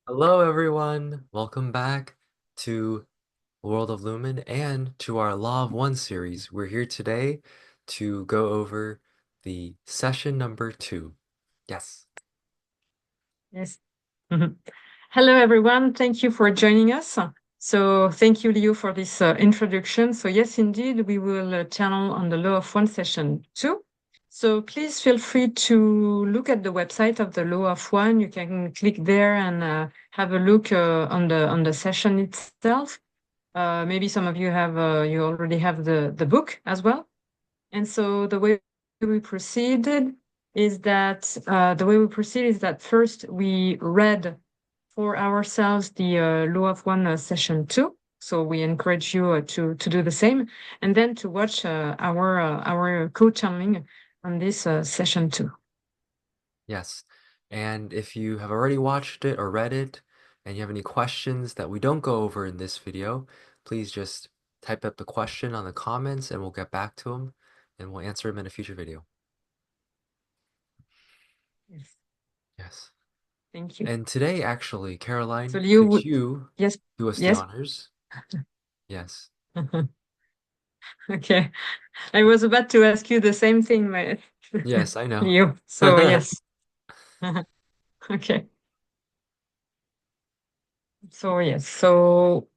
Hello, everyone. Welcome back to World of Lumen and to our Law of One series. We're here today to go over the session number 2. Yes. Yes. Mhm. Hello, everyone. Thank you for joining us. So thank you, Leo, for this introduction. So yes, indeed, we will channel on the Law of One session 2. So please feel free to look at the website of the Law of One. You can click there and have a look on the session itself. Maybe some of you have you already have the book as well. And so the way we proceed is that first we read for ourselves the Law of One session 2. So we encourage you to do the same, and then to watch our co-channeling on this session 2. Yes. And if you have already watched it or read it and you have any questions that we don't go over in this video, please just type up the question on the comments and we'll get back to them and we'll answer them in a future video. Yes, Yes. thank you. And today, actually, So Caroline, Leo could would you yes do us the yes. honors? Yes. Okay, I was about to ask you the same thing, my Yes, I know. Leo. So yes. Okay. So yes. So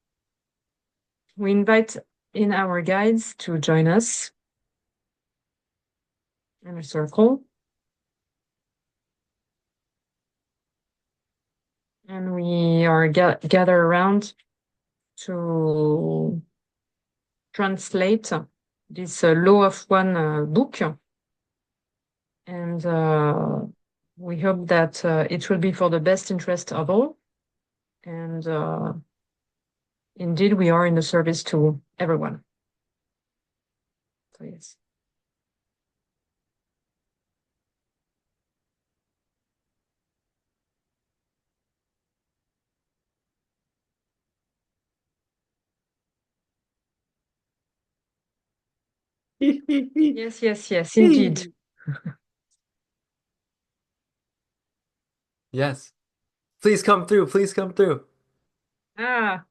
we invite in our guides to join us in a circle. And we are gather around to translate this Law of One book. And we hope that it will be for the best interest of all. And indeed, we are in the service to everyone. So yes. Yes, yes, yes, indeed. Yes. Please come through. Please come through. Ah,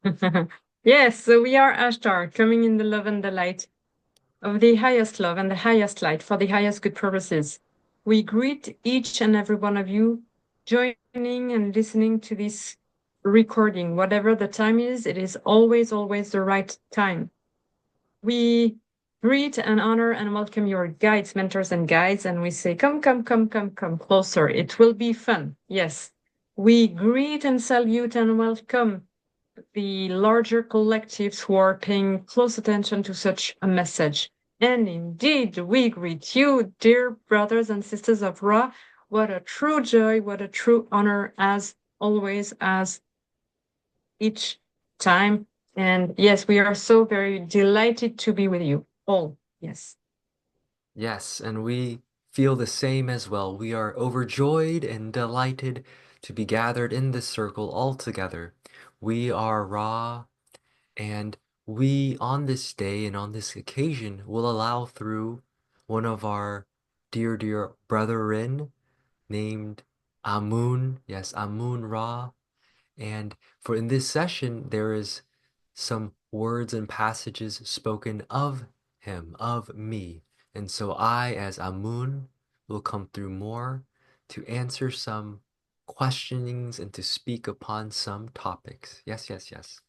yes, so we are Ashtar, coming in the love and the light of the highest love and the highest light for the highest good purposes. We greet each and every one of you joining and listening to this recording. Whatever the time is, it is always, always the right time. We greet and honor and welcome your guides, mentors, and guides, and we say, come, come, come, come, come closer. It will be fun. Yes. We greet and salute and welcome the larger collectives who are paying close attention to such a message. And indeed, we greet you, dear brothers and sisters of Ra. What a true joy, what a true honor, as always, as each time. And yes, we are so very delighted to be with you all. Yes. Yes, and we feel the same as well. We are overjoyed and delighted to be gathered in this circle all together. We are Ra, and we, on this day and on this occasion, will allow through one of our dear, dear brethren named Amun. Yes, Amun Ra. And for in this session, there is some words and passages spoken of him, of me. And so I, as Amun, will come through more to answer some questionings and to speak upon some topics. Yes, yes, yes.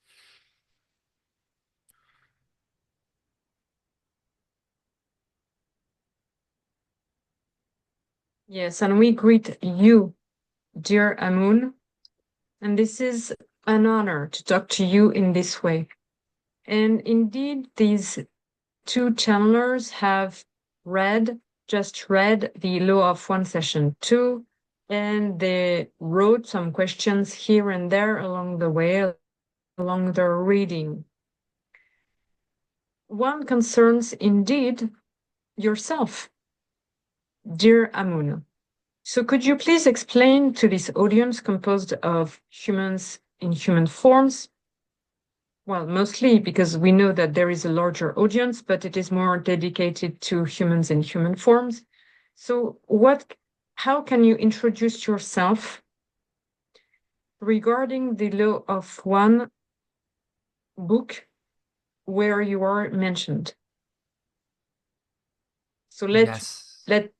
Yes, and we greet you, dear Amun. And this is an honor to talk to you in this way. And indeed, these two channelers have read, just read the Law of One session 2, and they wrote some questions here and there along the way, along their reading. One concerns indeed yourself, dear Amun. So could you please explain to this audience composed of humans in human forms? Well, mostly because we know that there is a larger audience, but it is more dedicated to humans in human forms. So how can you introduce yourself regarding the law of one book where you are mentioned. So Yes. let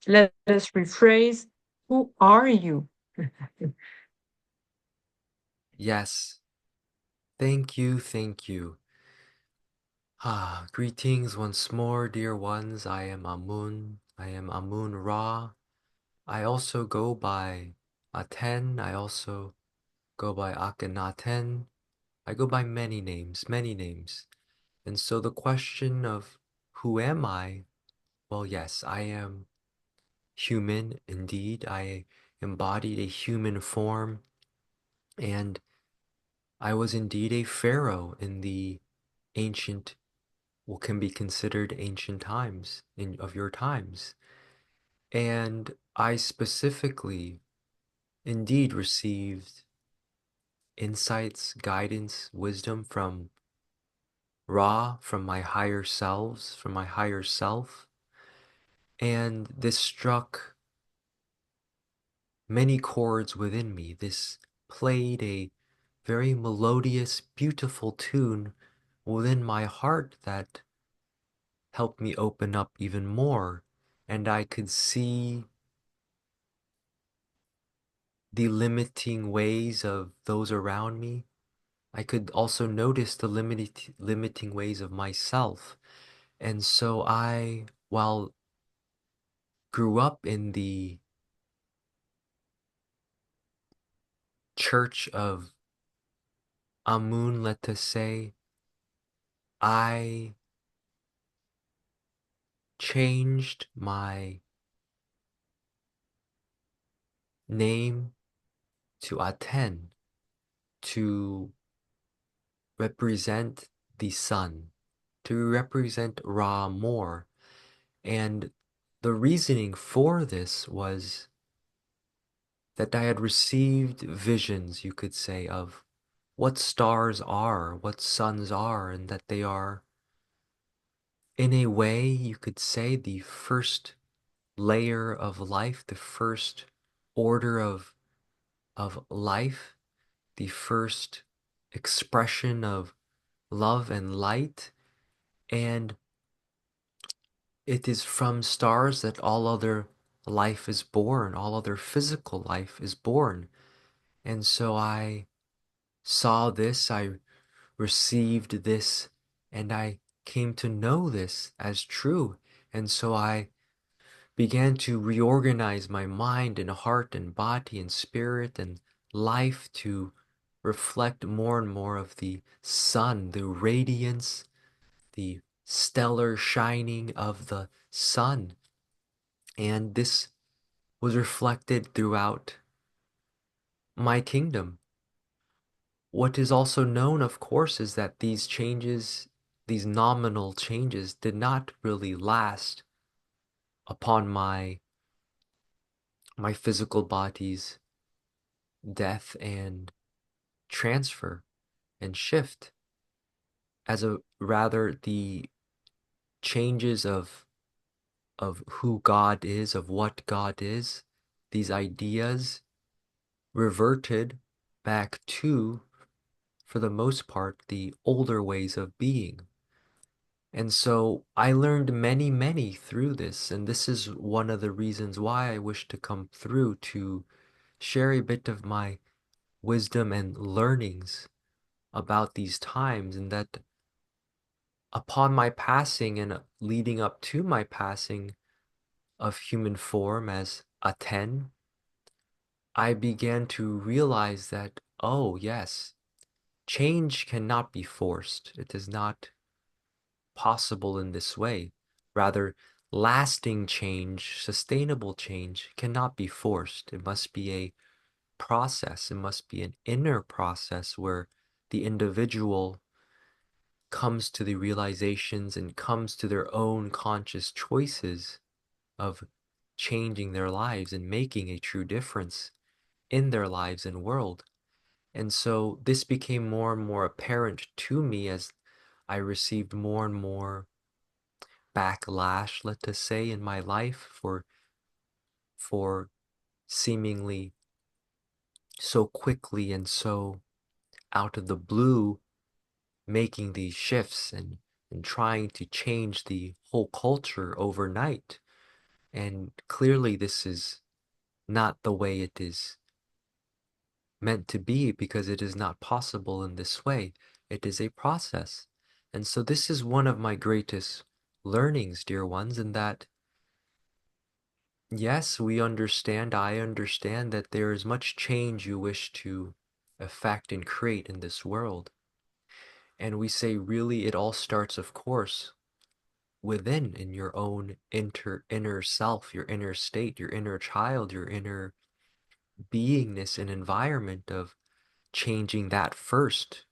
us rephrase. Who are you? Yes. Thank you, thank you. Ah, greetings once more, dear ones. I am Amun. I am Amun Ra. I also go by Aten. I also go by Akhenaten. I go by many names, many names. And so the question of who am I? Well, yes, I am human indeed. I embodied a human form, and I was indeed a pharaoh in the ancient, what can be considered ancient times of your times. And I specifically indeed received insights, guidance, wisdom from Ra, from my higher selves, from my higher self. And this struck many chords within me. This played a very melodious, beautiful tune within my heart that helped me open up even more. And I could see the limiting ways of those around me. I could also notice the limiting ways of myself. And so while grew up in the church of Amun, let us say, I changed my name to Aten to represent the sun, to represent Ra more. And the reasoning for this was that I had received visions, you could say, of what stars are, what suns are, and that they are, in a way, you could say, the first layer of life, the first order of life, the first expression of love and light. And it is from stars that all other life is born, all other physical life is born. And so I saw this, I received this, and I came to know this as true. And so I began to reorganize my mind and heart and body and spirit and life to reflect more and more of the sun, the radiance, the stellar shining of the sun. And this was reflected throughout my kingdom. What is also known, of course, is that these changes, these nominal changes, did not really last upon my physical body's death and transfer and shift, as a rather the changes of who God is, of what God is, these ideas reverted back to, for the most part, the older ways of being. And so I learned many, many through this, and this is one of the reasons why I wish to come through to share a bit of my wisdom and learnings about these times, and that upon my passing and leading up to my passing of human form as a 10, I began to realize that, oh, yes, change cannot be forced. It is not possible in this way. Rather, lasting change, sustainable change cannot be forced. It must be a process. It must be an inner process where the individual comes to the realizations and comes to their own conscious choices of changing their lives and making a true difference in their lives and world. And so this became more and more apparent to me as I received more and more backlash, let us say, in my life for seemingly so quickly and so out of the blue, making these shifts and trying to change the whole culture overnight. And clearly, this is not the way it is meant to be because it is not possible in this way. It is a process. And so, this is one of my greatest learnings, dear ones, in that yes, I understand that there is much change you wish to effect and create in this world. And we say, really, it all starts, of course, within in your own inner self, your inner state, your inner child, your inner beingness and environment of changing that first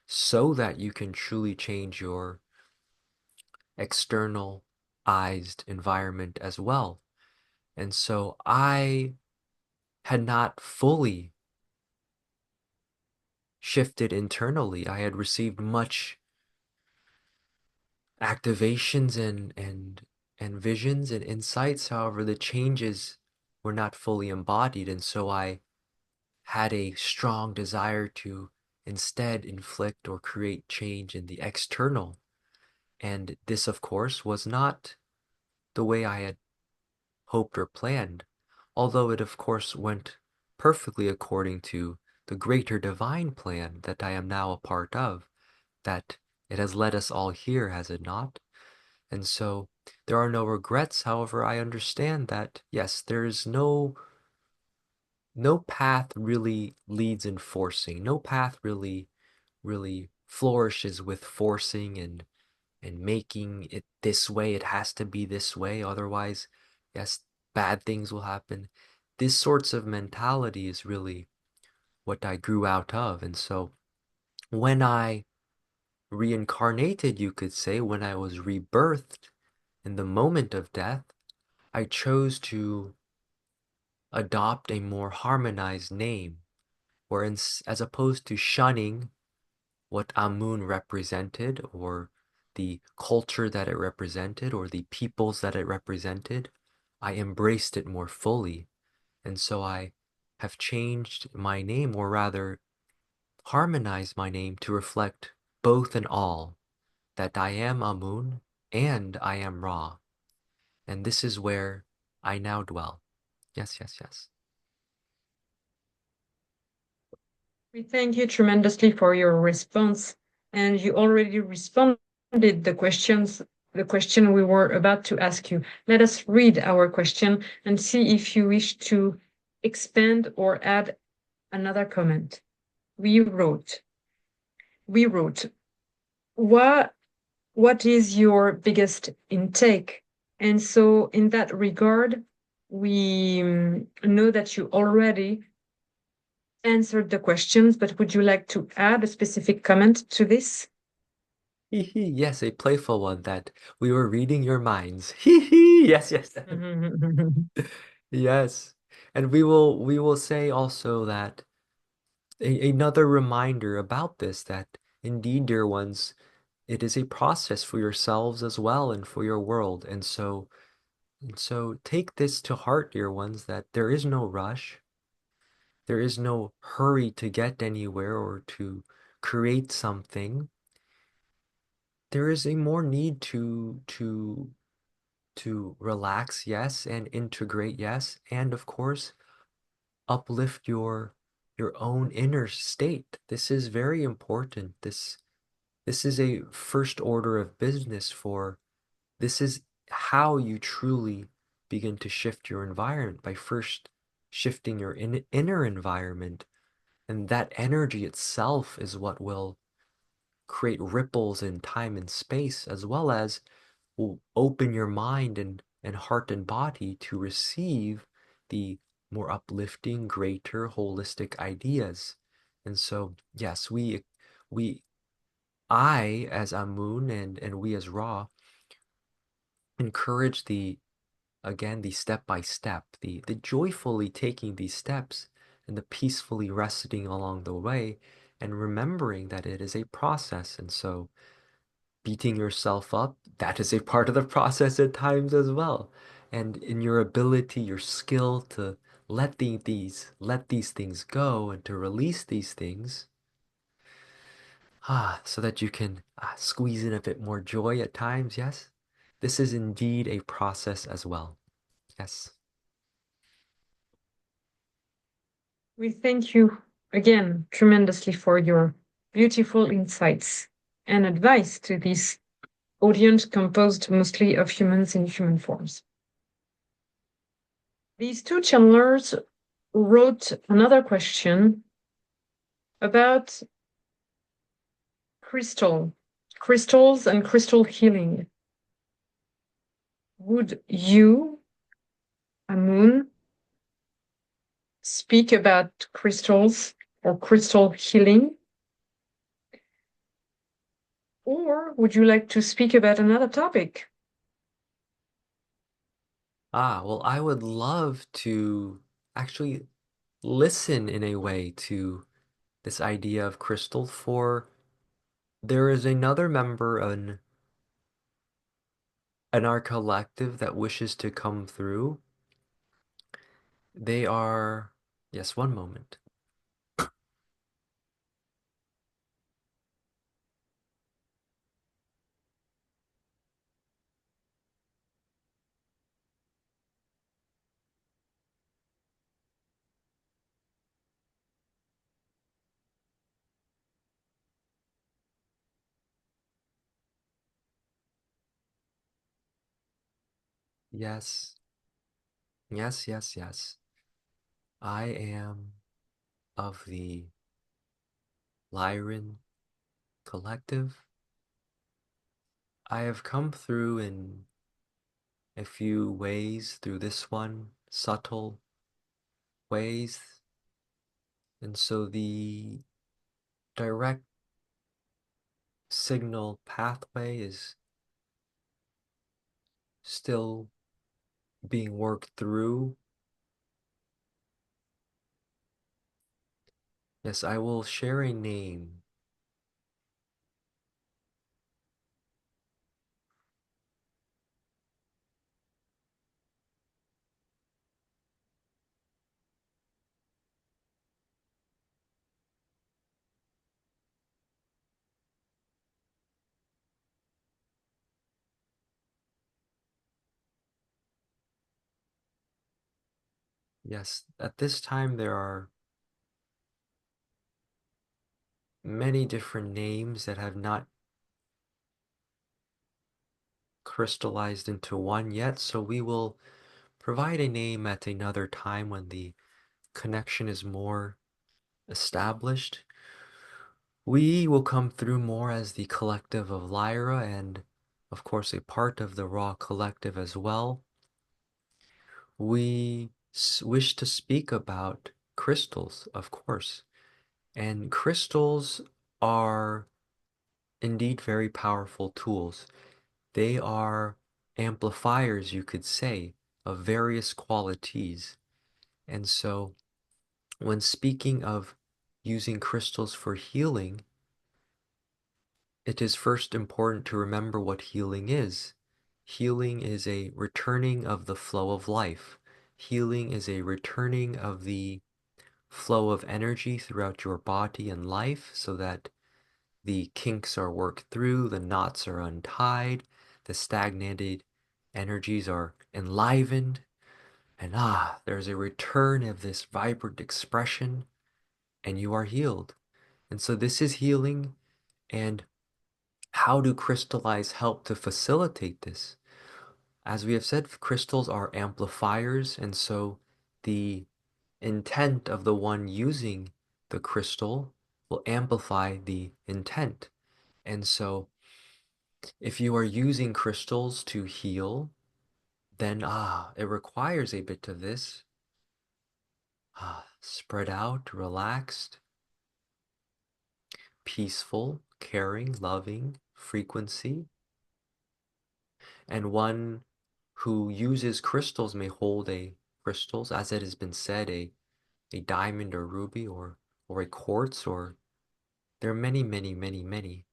so that you can truly change your externalized environment as well. And so I had not fully shifted internally. I had received much activations and visions and insights. However, the changes were not fully embodied, and so I had a strong desire to instead inflict or create change in the external. And this, of course, was not the way I had hoped or planned, although it, of course, went perfectly according to the greater divine plan that I am now a part of, that it has led us all here, has it not? And so there are no regrets. However, I understand that, yes, there is no path really leads in forcing. No path really flourishes with forcing and making it this way. It has to be this way. Otherwise, yes, bad things will happen. This sorts of mentality is really what I grew out of. And so when I reincarnated, you could say, when I was rebirthed in the moment of death, I chose to adopt a more harmonized name, wherein as opposed to shunning what Amun represented or the culture that it represented or the peoples that it represented, I embraced it more fully. And so I have changed my name, or rather harmonized my name to reflect both and all, that I am Amun and I am Ra. And this is where I now dwell. Yes, yes, yes. We thank you tremendously for your response. And you already responded the question we were about to ask you. Let us read our question and see if you wish to expand or add another comment. We wrote, we wrote, what what is your biggest intake? And so in that regard, we know that you already answered the questions, but would you like to add a specific comment to this? Hee hee, yes, a playful one that we were reading your minds. Hee hee, yes, yes. Yes. And we will say also that another reminder about this that indeed, dear ones, it is a process for yourselves as well and for your world. And so take this to heart, dear ones, that there is no rush. There is no hurry to get anywhere or to create something. There is a more need to relax, yes, and integrate, yes, and of course uplift your own inner state. This is very important. This is a first order of business for this is how you truly begin to shift your environment by first shifting your inner environment. And that energy itself is what will create ripples in time and space, as well as will open your mind and heart and body to receive the more uplifting, greater, holistic ideas. And so, yes, we, I as Amun and we as Ra encourage again, the step by step, the joyfully taking these steps and the peacefully resting along the way and remembering that it is a process. And so, beating yourself up, that is a part of the process at times as well. And in your ability, your skill to let these things go and to release these things, so that you can squeeze in a bit more joy at times. Yes, this is indeed a process as well. Yes. We thank you again tremendously for your beautiful insights and advice to this audience composed mostly of humans in human forms. These two channelers wrote another question about crystals and crystal healing. Would you, Amun, speak about crystals or crystal healing? Or would you like to speak about another topic? Well, I would love to actually listen in a way to this idea of crystal, for there is another member in our collective that wishes to come through. They are, yes, one moment. Yes, yes, yes, yes. I am of the Lyran collective. I have come through in a few ways through this one, subtle ways. And so the direct signal pathway is still being worked through. Yes, I will share a name. Yes, at this time there are many different names that have not crystallized into one yet, so we will provide a name at another time when the connection is more established. We will come through more as the collective of Lyra and, of course, a part of the Raw collective as well. We wish to speak about crystals, of course, and crystals are indeed very powerful tools. They are amplifiers, you could say, of various qualities. And so, when speaking of using crystals for healing, it is first important to remember what healing is. Healing is a returning of the flow of life. Healing is a returning of the flow of energy throughout your body and life so that the kinks are worked through, the knots are untied, the stagnated energies are enlivened, and there's a return of this vibrant expression, and you are healed. And so this is healing, and how do crystallize help to facilitate this? As we have said, crystals are amplifiers, and so the intent of the one using the crystal will amplify the intent. And so if you are using crystals to heal, then it requires a bit of this. Spread out, relaxed, peaceful, caring, loving frequency. And one who uses crystals may hold a crystals, as it has been said, a diamond or ruby or a quartz, or there are many, many, many, many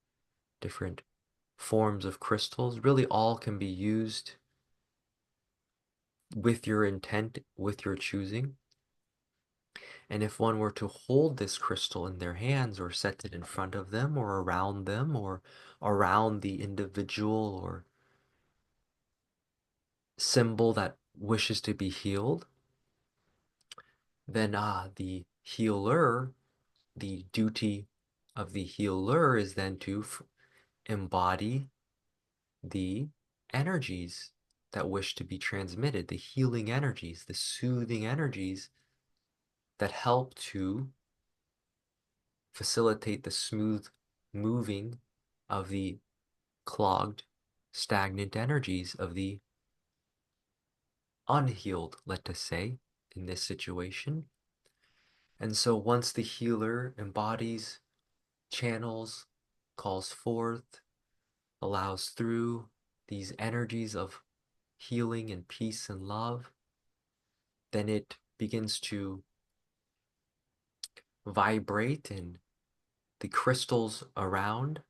different forms of crystals. Really all can be used with your intent, with your choosing. And if one were to hold this crystal in their hands or set it in front of them or around the individual or symbol that wishes to be healed, then the healer, the duty of the healer is then to embody the energies that wish to be transmitted, the healing energies, the soothing energies that help to facilitate the smooth moving of the clogged, stagnant energies of the unhealed, let us say, in this situation. And so once the healer embodies, channels, calls forth, allows through these energies of healing and peace and love, then it begins to vibrate in the crystals around,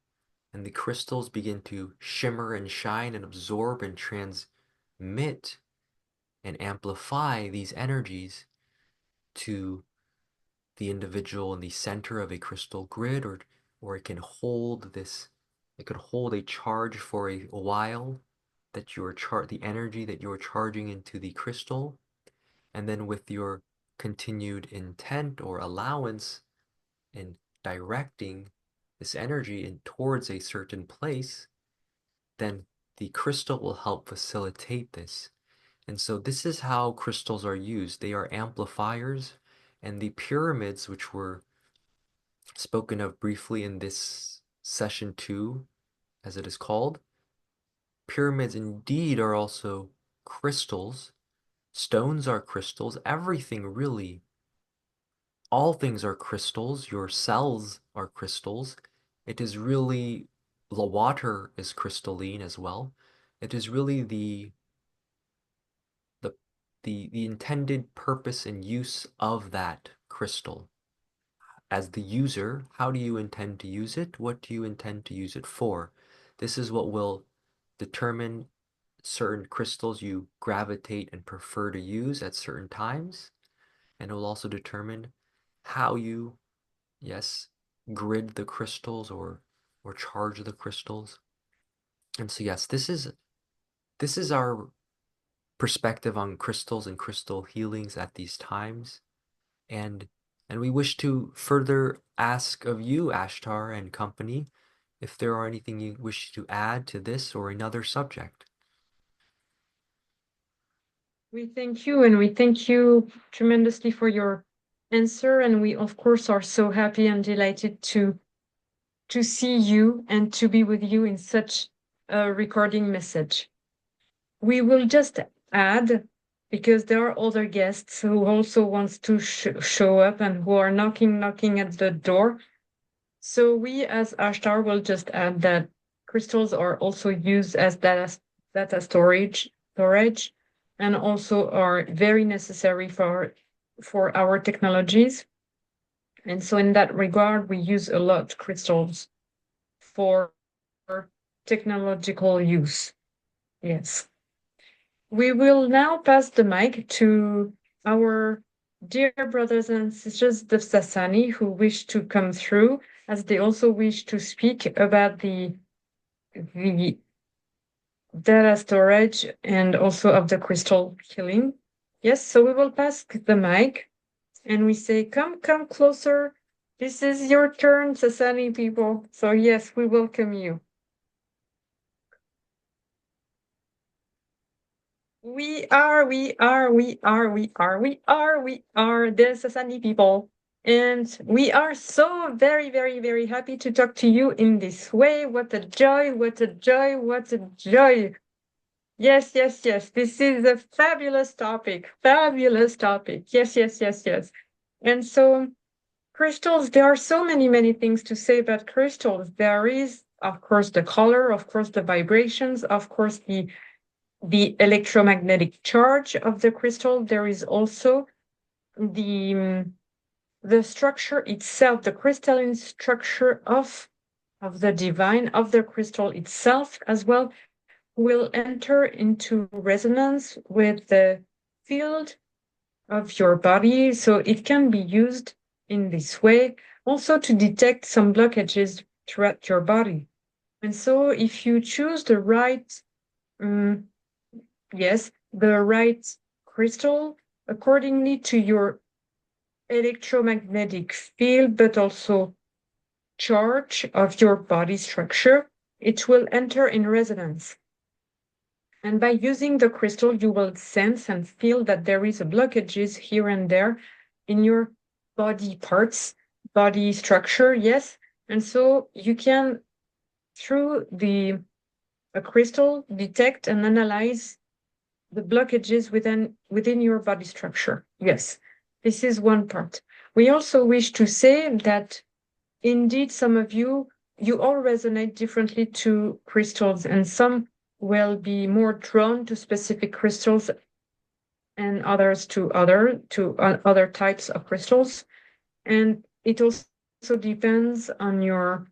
and the crystals begin to shimmer and shine and absorb and transmit and amplify these energies to the individual in the center of a crystal grid, or it can hold this, it could hold a charge for a while that you're the energy that you're charging into the crystal, and then with your continued intent or allowance in directing this energy in towards a certain place, then the crystal will help facilitate this. And so this is how crystals are used. They are amplifiers, and the pyramids, which were spoken of briefly in this session 2, as it is called, pyramids indeed are also crystals. Stones are crystals. Everything really, all things are crystals. Your cells are crystals. It is really, the water is crystalline as well. It is really the the intended purpose and use of that crystal. As the user, how do you intend to use it? What do you intend to use it for? This is what will determine certain crystals you gravitate and prefer to use at certain times, and it will also determine how you, yes, grid the crystals or charge the crystals. And so yes, this is our perspective on crystals and crystal healings at these times. And and we wish to further ask of you, Ashtar and company, if there are anything you wish to add to this or another subject. We thank you, and we thank you tremendously for your answer. And we, of course, are so happy and delighted to see you and to be with you in such a recording message. We will just add, because there are other guests who also wants to show up and who are knocking at the door. So we, as Ashtar, will just add that crystals are also used as data storage, and also are very necessary for our technologies. And so in that regard, we use a lot crystals for technological use. Yes. We will now pass the mic to our dear brothers and sisters, the Sassani, who wish to come through, as they also wish to speak about the data storage and also of the crystal healing. Yes, so we will pass the mic and we say, come closer. This is your turn, Sassani people. So yes, we welcome you. We are the Sassani people. And we are so very, very, very happy to talk to you in this way. What a joy, what a joy, what a joy. Yes, yes, yes. This is a fabulous topic. Fabulous topic. Yes, yes, yes, yes. And so crystals, there are so many, many things to say about crystals. There is, of course, the color, of course, the vibrations, of course, the electromagnetic charge of the crystal. There is also the structure itself, the crystalline structure of the divine, of the crystal itself as well, will enter into resonance with the field of your body. So it can be used in this way also to detect some blockages throughout your body. And so if you choose the right, um, yes, the right crystal accordingly to your electromagnetic field, but also charge of your body structure, it will enter in resonance. And by using the crystal, you will sense and feel that there is a blockages here and there in your body parts, body structure, yes. And so you can, through the a crystal, detect and analyze the blockages within your body structure. Yes, this is one part. We also wish to say that indeed some of you all resonate differently to crystals, and some will be more drawn to specific crystals and others to other types of crystals. And it also depends on your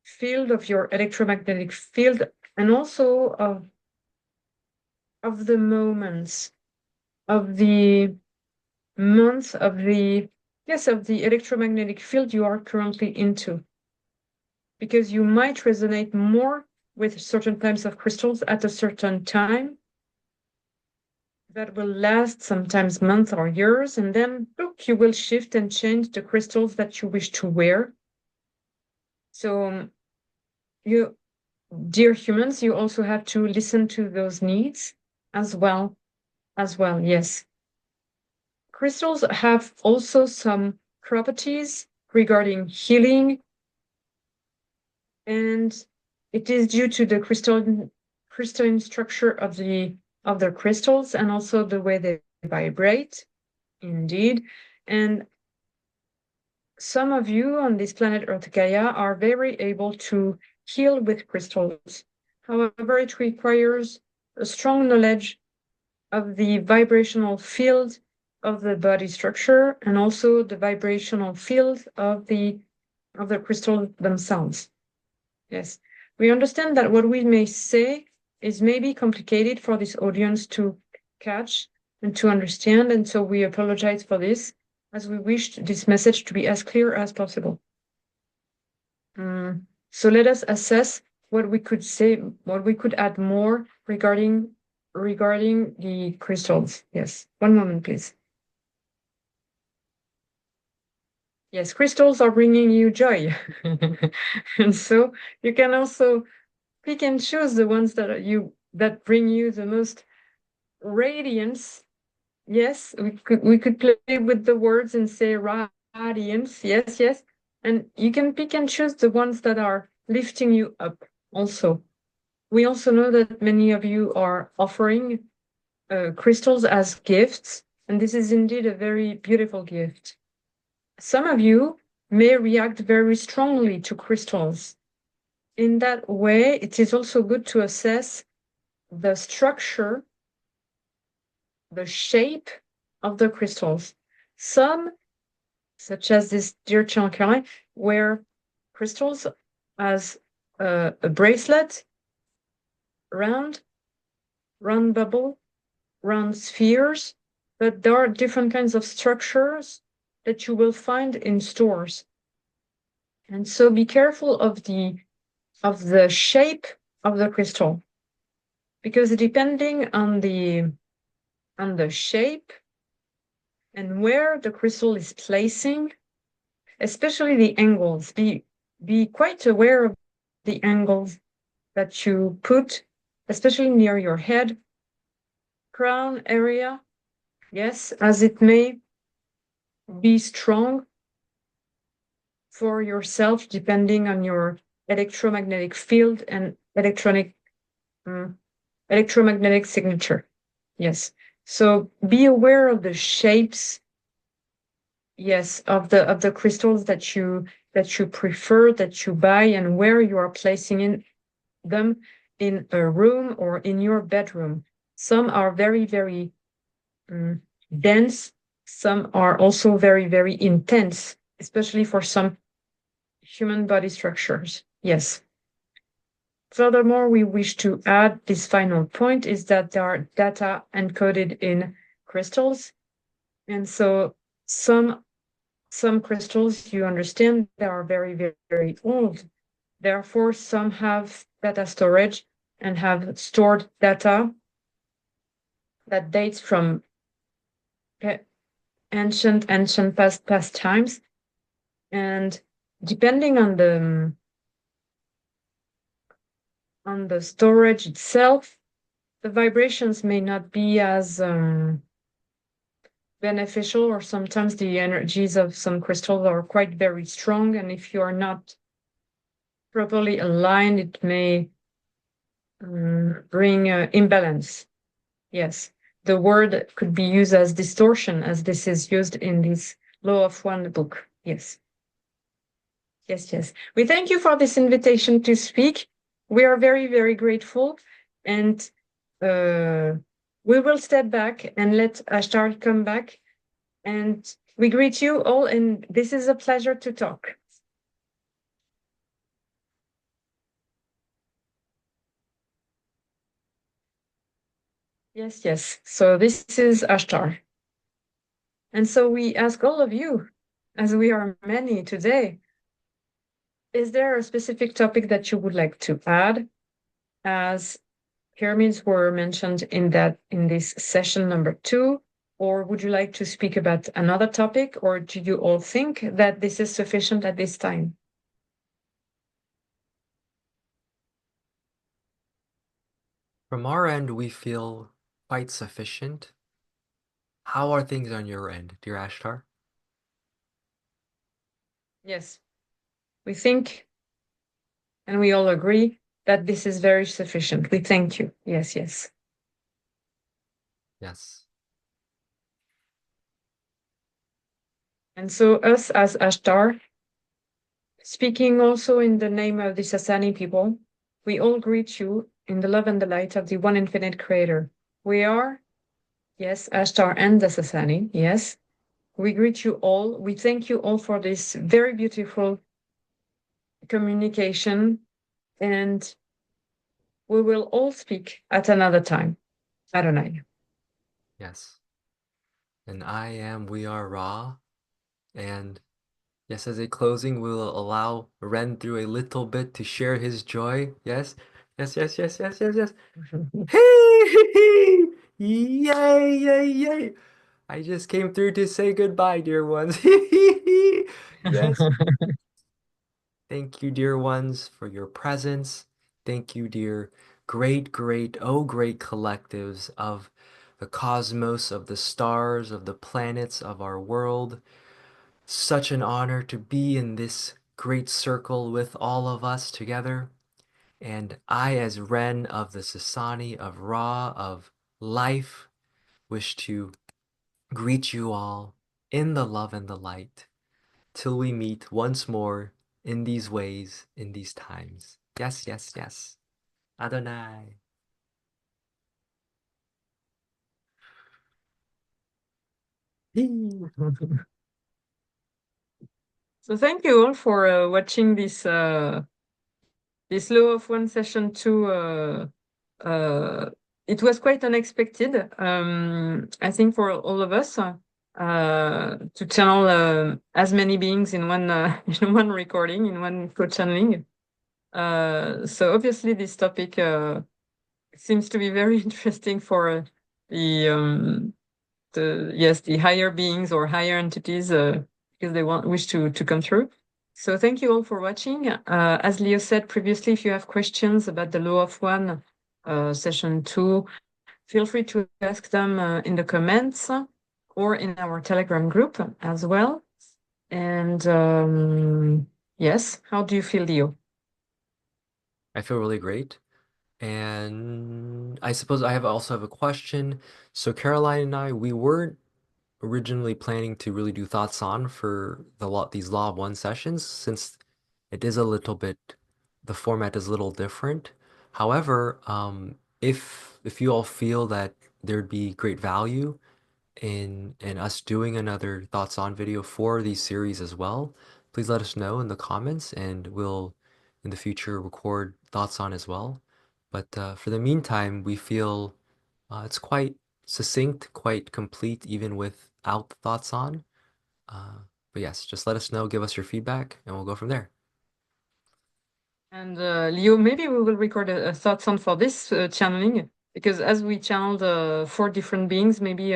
field, of your electromagnetic field, and also of the moments, of the month, of the, yes, of the electromagnetic field you are currently into, because you might resonate more with certain types of crystals at a certain time that will last sometimes months or years, and then look, you will shift and change the crystals that you wish to wear. So you, dear humans, you also have to listen to those needs as well. Yes. Crystals have also some properties regarding healing, and it is due to the crystalline structure of the crystals, and also the way they vibrate, indeed. And some of you on this planet Earth Gaia are very able to heal with crystals. However, it requires a strong knowledge of the vibrational field of the body structure, and also the vibrational field of the crystal themselves. Yes, we understand that what we may say is maybe complicated for this audience to catch and to understand, and so we apologize for this, as we wish this message to be as clear as possible. So let us assess what we could say, what we could add more regarding the crystals. Yes, one moment, please. Yes, crystals are bringing you joy. And so you can also pick and choose the ones that bring you the most radiance. Yes, we could play with the words and say radiance. Yes, yes. And you can pick and choose the ones that are lifting you up also. We also know that many of you are offering crystals as gifts, and this is indeed a very beautiful gift. Some of you may react very strongly to crystals. In that way, it is also good to assess the structure, the shape of the crystals. Some, such as this dear Calenara, wear crystals as a bracelet, round bubble, round spheres, but there are different kinds of structures that you will find in stores. And so be careful of the shape of the crystal, because depending on the shape and where the crystal is placing, especially the angles, be quite aware of the angles that you put, especially near your head, crown area. Yes, as it may be strong for yourself depending on your electromagnetic field and electromagnetic signature. Yes. So be aware of the shapes, yes, of the crystals that you prefer, that you buy, and where you are placing in them in a room or in your bedroom. Some are very, very dense. Some are also very, very intense, especially for some human body structures. Yes. Furthermore, we wish to add this final point is that there are data encoded in crystals. And so some some crystals, you understand, they are very, very, very old. Therefore, some have data storage and have stored data that dates from ancient past times. And depending on the storage itself, the vibrations may not be as beneficial, or sometimes the energies of some crystals are quite very strong. And if you are not properly aligned, it may bring imbalance. Yes, the word could be used as distortion, as this is used in this Law of One book. Yes, yes, yes. We thank you for this invitation to speak. We are very, very grateful. And uh, we will step back and let Ashtar come back. And we greet you all. And this is a pleasure to talk. Yes, yes. So this is Ashtar. And so we ask all of you, as we are many today, is there a specific topic that you would like to add, as pyramids were mentioned in this session number 2? Or would you like to speak about another topic, or do you all think that this is sufficient at this time? From our end, we feel quite sufficient. How are things on your end, dear Ashtar? Yes, we think and we all agree that this is very sufficient. We thank you. Yes, yes. Yes. And so us as Ashtar, speaking also in the name of the Sassani people, we all greet you in the love and the light of the one infinite creator. We are, yes, Ashtar and the Sassani, yes. We greet you all. We thank you all for this very beautiful communication, and we will all speak at another time. Adonai. Yes. And I am, we are Ra. And yes, as a closing, we will allow Ren through a little bit to share his joy. Yes. Yes, yes, yes, yes, yes, yes. Hey! Yay, yay, yay! I just came through to say goodbye, dear ones. Yes. Thank you, dear ones, for your presence. Thank you, dear great collectives of the cosmos, of the stars, of the planets, of our world. Such an honor to be in this great circle with all of us together. And I, as Ren of the Sassani, of Ra, of life, wish to greet you all in the love and the light till we meet once more in these ways, in these times. Yes, yes, yes. Adonai. So thank you all for watching this Law of One session 2. Uh, it was quite unexpected, I think, for all of us, to channel as many beings in one in one recording, in one co-channeling. So obviously, this topic seems to be very interesting for the the higher beings or higher entities, because they wish to come through. So thank you all for watching. As Leo said previously, if you have questions about the Law of One session 2, feel free to ask them in the comments or in our Telegram group as well. And yes, how do you feel, Leo? I feel really great. And I suppose I also have a question. So Caroline and I, we weren't originally planning to really do thoughts on for these Law of One sessions, since it is a little bit, the format is a little different. However, if you all feel that there'd be great value in us doing another thoughts on video for these series as well, please let us know in the comments, and we'll in the future record thoughts on as well. But for the meantime, we feel it's succinct, quite complete, even without the thoughts on. Uh, but yes, just let us know, give us your feedback, and we'll go from there. And Leo, maybe we will record a thoughts on for this channeling, because as we channeled four different beings, maybe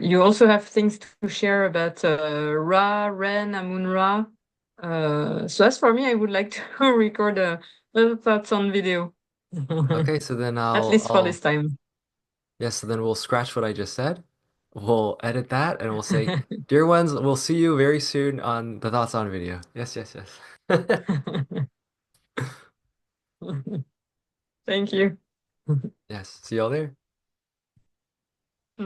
you also have things to share about Ra, Ren, Amun Ra. So as for me, I would like to record a little thoughts on video, Okay, so then at least for this time. yes, so then we'll scratch what I just said. We'll edit that and we'll say, dear ones, we'll see you very soon on the thoughts on video. Yes, yes, yes. Thank you. Yes, see y'all there.